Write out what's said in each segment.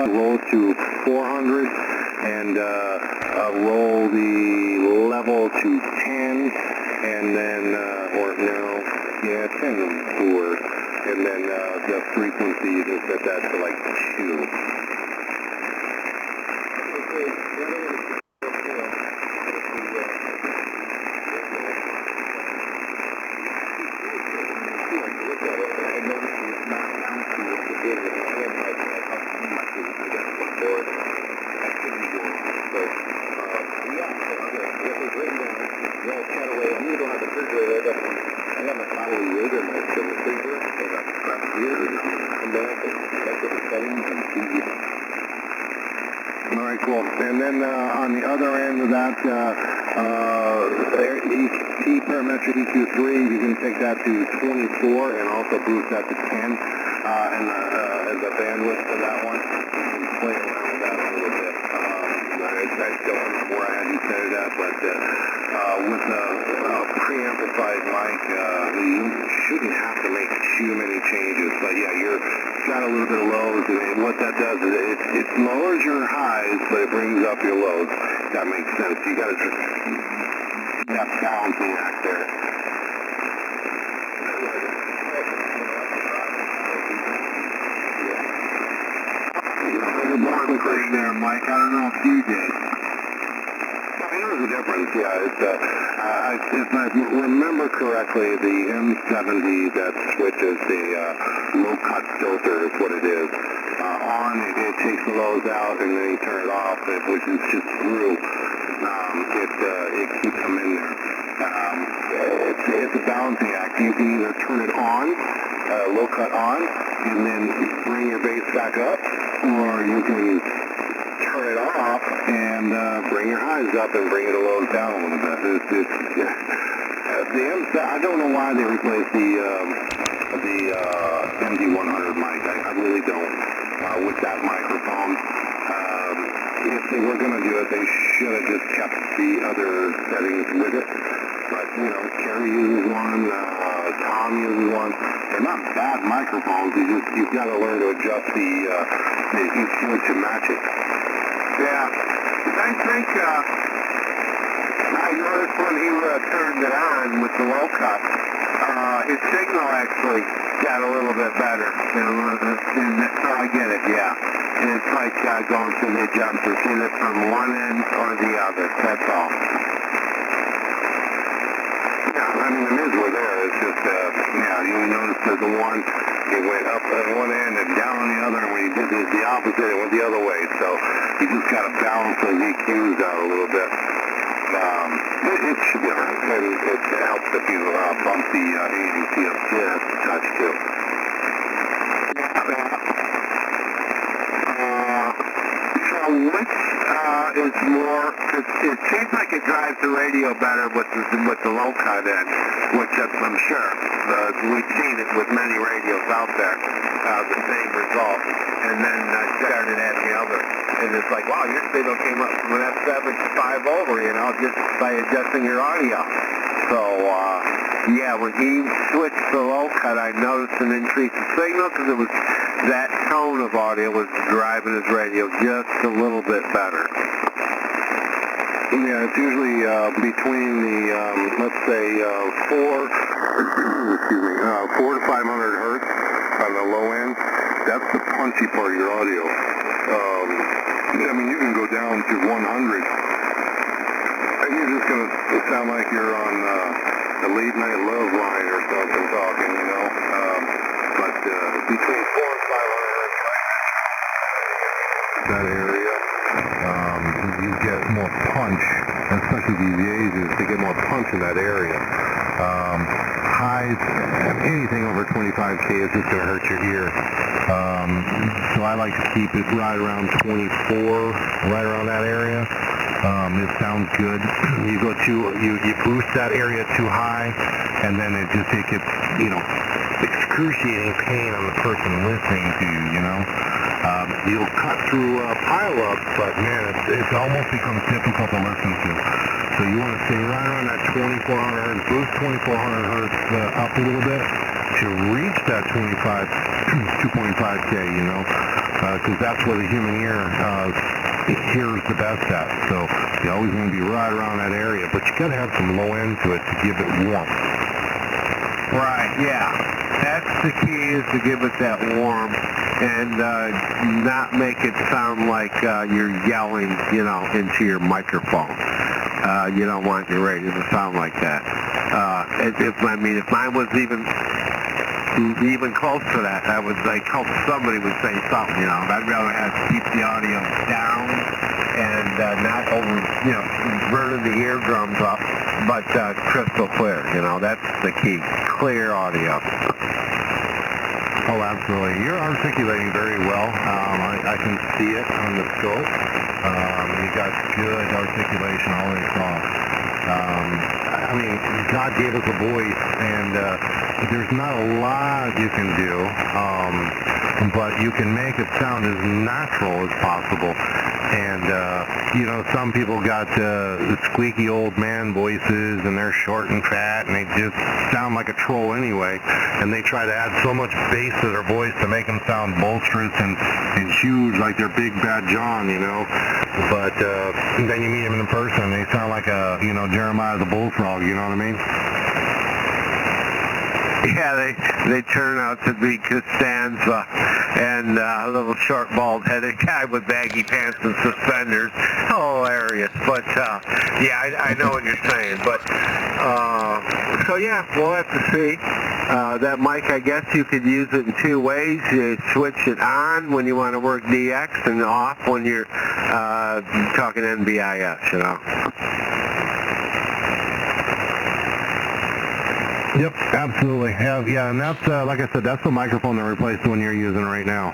cut, roll it to 400, and roll the level to 10, and then, 10 before, and then the frequency, you just set that to like 2. Alright, cool. And then on the other end of that, T parametric EQ3, you can take that to 24 and also boost that to 10. And the bandwidth for that one, you can play around with that a little bit. I don't remember where I had you set it at, but with a preamplified mic, you shouldn't have to make too many changes. But yeah, you're got a little bit of lows, and what that does is it lowers your highs, but it brings up your lows. That makes sense. You got to just that balancing act there. There, Mike. I don't know if you did. I know the difference. Yeah, it's if I remember correctly, the M70 that switches the low-cut filter is what it is. It takes the lows out, and then you turn it off, which is just through. It keeps them in there. It's a balancing act. You can either turn it on, low-cut on, and then bring your bass back up, or you can turn it off and bring your highs up and bring your lows down a little bit. I don't know why they replaced the MD100 mic. I really don't. With that microphone, if they were going to do it, they should have just kept the other settings with it. But Kerry uses one, Tom uses one. They're not bad microphones. You've got to learn to adjust the EQ to match it. Yeah, I think I noticed when he turned it on with the low cut, his signal actually got a little bit better. So I get it, yeah. And it's like going through the adjusters, either from one end or the other. That's all. Yeah, I mean, the mids were there. It's just, you notice that the one, it went up on one end and down on the other, and when you did the opposite, it went the other way. So you just got to balance those EQs out a little bit. It should be alright, and it helps if you bump the ADC up just a touch too. So which is more? It seems like it drives the radio better with the low cut in, which I'm sure we've seen it with many radios out there, the same result. And then I started at the other. And it's like, wow, your signal came up from an F7 to 5 over, just by adjusting your audio. So, yeah, when he switched the low cut, I noticed an increase in signal because it was that tone of audio was driving his radio just a little bit better. Yeah, it's usually between the, let's say, 4 to 500 hertz on the low end. That's the punchy part of your audio. I mean, you can go down to 100, and you're just going to sound like you're on a late night love line or something talking, but between 4 and 500 hertz, that area, you get more punch, especially these A's, they get more punch in that area. Highs, anything over 25K is just going to hurt your ear. So I like to keep it right around 24, right around that area. It sounds good. You go you boost that area too high, and then it gets, excruciating pain on the person listening to you, You'll cut through pile-ups, but man, it almost becomes difficult to listen to. So you want to stay right around that 2400 hertz, boost 2400 hertz up a little bit to reach that 2.5K, because that's where the human ear hears the best at. So you always want to be right around that area, but you got to have some low end to it to give it warmth. Right, yeah. That's the key, is to give it that warmth and not make it sound like you're yelling, into your microphone. You don't want your radio to sound like that. If mine was even close to that, I would hope somebody would say something. I'd rather keep the audio down and not over, burning the eardrums up, but crystal clear. That's the key. Clear audio. Oh, absolutely. You're articulating very well. I can see it on the scope. You got good articulation all the way across. God gave us a voice, and there's not a lot you can do, but you can make it sound as natural as possible. And, some people got the squeaky old man voices, and they're short and fat, and they just sound like a troll anyway. And they try to add so much bass to their voice to make them sound bolsterous and huge, like they're Big Bad John, But then you meet them in person, and they sound like Jeremiah the Bullfrog, you know what I mean? Yeah, they turn out to be Costanza and a little short, bald-headed guy with baggy pants and suspenders. Hilarious. But, I know what you're saying. But, so yeah, we'll have to see. That mic, I guess you could use it in two ways. You switch it on when you want to work DX and off when you're talking NBIS, Yep, absolutely. Yeah, and that's, like I said, that's the microphone that replaced the one you're using right now.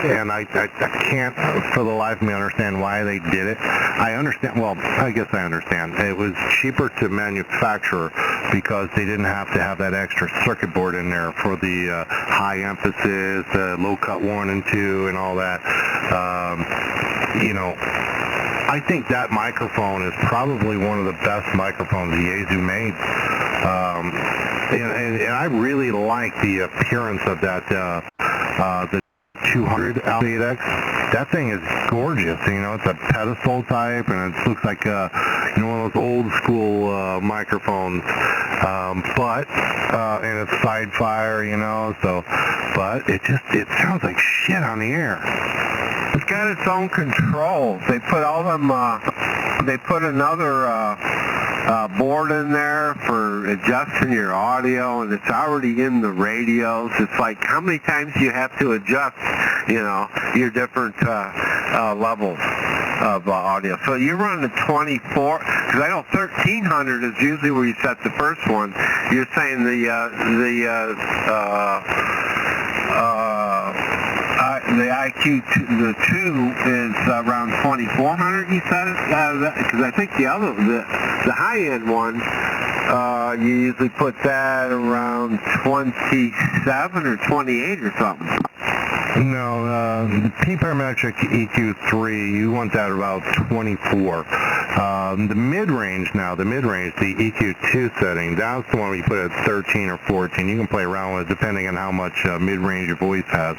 And I can't, for the life of me, understand why they did it. I understand, well, I guess I understand. It was cheaper to manufacture because they didn't have to have that extra circuit board in there for the high emphasis, low cut 1 and 2, and all that. I think that microphone is probably one of the best microphones Yaesu made. And I really like the appearance of that, the 200 Alpha 8X. That thing is gorgeous. It's a pedestal type, and it looks like, one of those old school microphones. And it's side fire, but it sounds like shit on the air. It's got its own controls. They put all them, they put another board in there for adjusting your audio, and it's already in the radios. It's like how many times you have to adjust, your different levels of audio. So you're running a 24, because I know 1300 is usually where you set the first one. You're saying the IQ, the 2 is around 2400, you said it? Because I think the high-end one, you usually put that around 27 or 28 or something. No, the P-Parametric EQ3, you want that about 24. The mid-range, the EQ2 setting, that's the one where you put it at 13 or 14. You can play around with it depending on how much mid-range your voice has.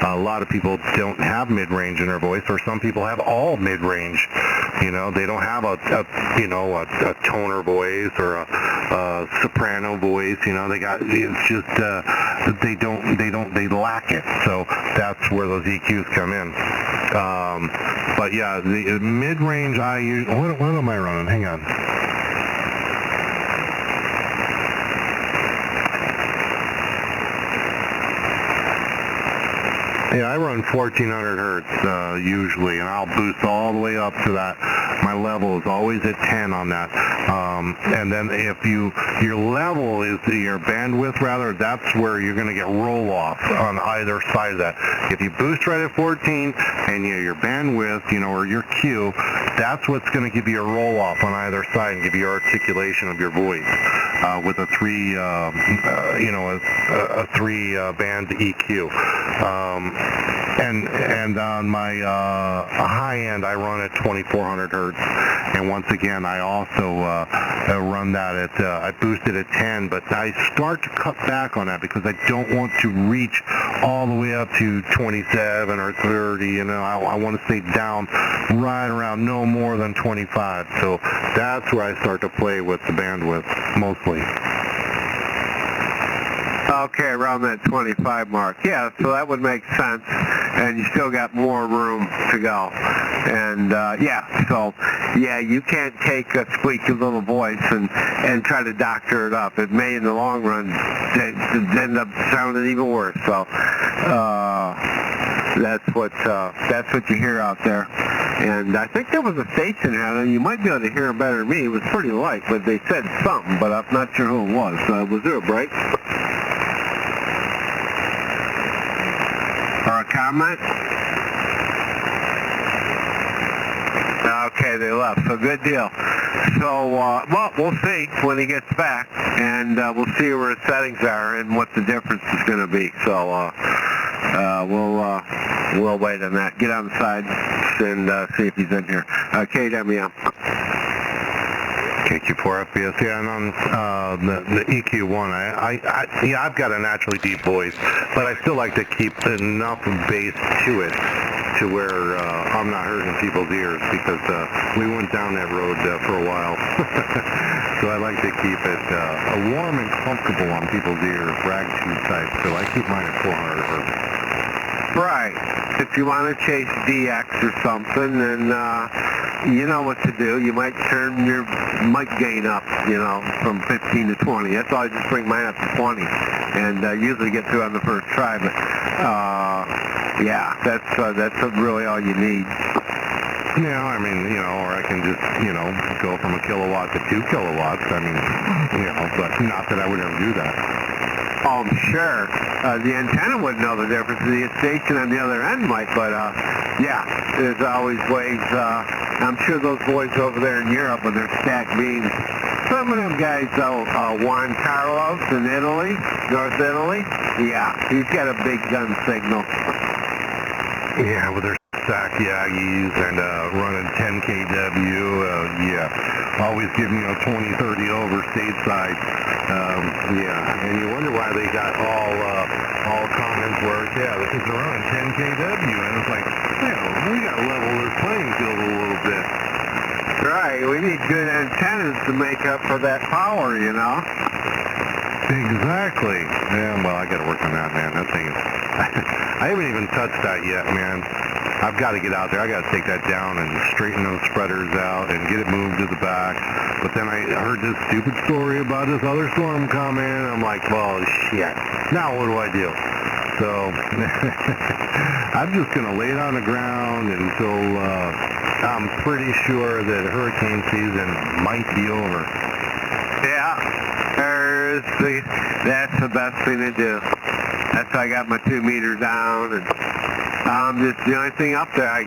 A lot of people don't have mid-range in their voice, or some people have all mid-range. They don't have a toner voice or a soprano voice. They got, it's just they lack it. So that's where those EQs come in. But yeah, the mid-range I use. What am I running? Hang on. Yeah, I run 1400 hertz usually, and I'll boost all the way up to that. My level is always at 10 on that. And then if your level is your bandwidth rather, that's where you're going to get roll off on either side of that. If you boost right at 14 and your bandwidth, or your Q, that's what's going to give you a roll off on either side and give you articulation of your voice with a a 3 band EQ. And on my high end, I run at 2400 hertz. And once again, I also run that at, I boost it at 10, but I start to cut back on that because I don't want to reach all the way up to 27 or 30. You know, I want to stay down right around no more than 25. So that's where I start to play with the bandwidth mostly. Okay, around that 25 mark. Yeah, so that would make sense, and you still got more room to go. And yeah, so yeah, you can't take a squeaky little voice and try to doctor it up. It may, in the long run, end up sounding even worse. So that's what you hear out there. And I think there was a station here, and you might be able to hear it better than me. It was pretty light, but they said something, but I'm not sure who it was. Was there a break? Or a comment? Okay, they left. So good deal. So, well, we'll see when he gets back, and we'll see where his settings are and what the difference is going to be. So, we'll wait on that. Get on the side and see if he's in here. KWM. KQ4 FPS, yeah, and on the EQ1, I've got a naturally deep voice, but I still like to keep enough bass to it to where I'm not hurting people's ears, because we went down that road for a while. So I like to keep it warm and comfortable on people's ears, rag tube type, so I keep mine at 400 hertz. Right. If you want to chase DX or something, then you know what to do. You might turn your mic gain up, you know, from 15 to 20. That's all. I just bring mine up to 20, and usually get through on the first try. But yeah, that's really all you need. Yeah, I mean, you know, or I can just, you know, go from a kilowatt to 2 kilowatts. I mean, you know, but not that I would ever do that. Oh, I'm sure. The antenna wouldn't know the difference. The station on the other end might, but yeah, there's always ways. I'm sure those boys over there in Europe with their stacked beams, some of them guys, Juan Carlos in Italy, North Italy, yeah, he's got a big gun signal. Yeah, with their stack Yagis and running 10 kW, yeah, always giving you a 20, 30 over stateside. Yeah, and you wonder why they got all comments where, yeah, this is running 10 kW, and it's like, yeah, we got to level this playing field a little bit. Right, we need good antennas to make up for that power, you know? Exactly. Yeah, well, I got to work on that, man. That thing is, I haven't even touched that yet, man. I've got to get out there. I got to take that down and straighten those spreaders out and get it moved to the back. But then I heard this stupid story about this other storm coming. I'm like, well, shit. Now what do I do? So I'm just going to lay it on the ground until I'm pretty sure that hurricane season might be over. Yeah, that's the best thing to do. That's how I got my 2 meter down, and just the only thing up there, I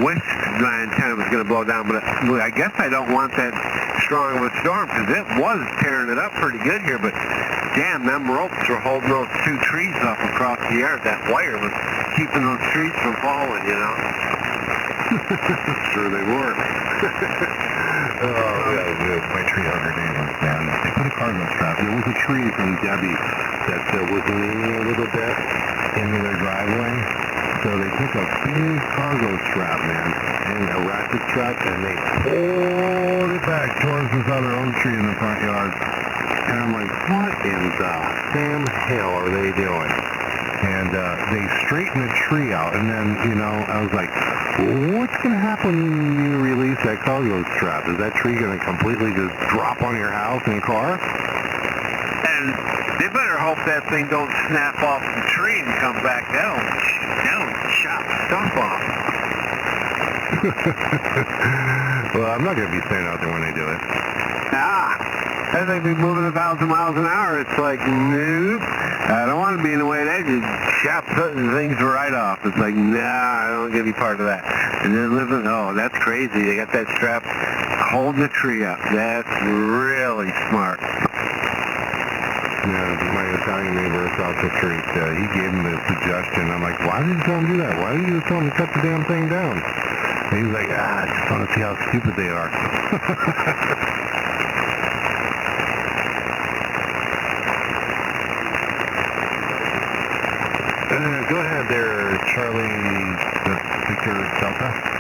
wish my antenna was going to blow down, but I guess I don't want that strong of a storm, because it was tearing it up pretty good here, but damn, them ropes were holding those 2 trees up across the yard. That wire was keeping those trees from falling, you know? Sure they were. Oh, yeah, my tree hugger neighbors, man. They put a cargo strap. There was a tree from Debbie that was leaning a little bit into their driveway. So they took a big cargo strap, man, and a ratchet strap, and they pulled it back towards this other oak tree in the front yard. And I'm like, what in the damn hell are they doing? And they straightened the tree out, and then, you know, I was like, what's going to happen when you release that cargo strap? Is that tree going to completely just drop on your house and car? And they better hope that thing don't snap off the tree and come back down. Chop stuff off. Well, I'm not going to be staying out there when they do it. As they be moving 1,000 miles an hour, it's like, nope, I don't want to be in the way of that. Just chop things right off. It's like, nah, I don't want to be part of that. And then living, oh, that's crazy. They got that strap holding the tree up. That's really smart. my Italian neighbor across the street, he gave him the suggestion. I'm like, why did you tell him to do that? Why didn't you just tell him to cut the damn thing down? And he was like, I just want to see how stupid they are. Go ahead there, Charlie, Victor Delta.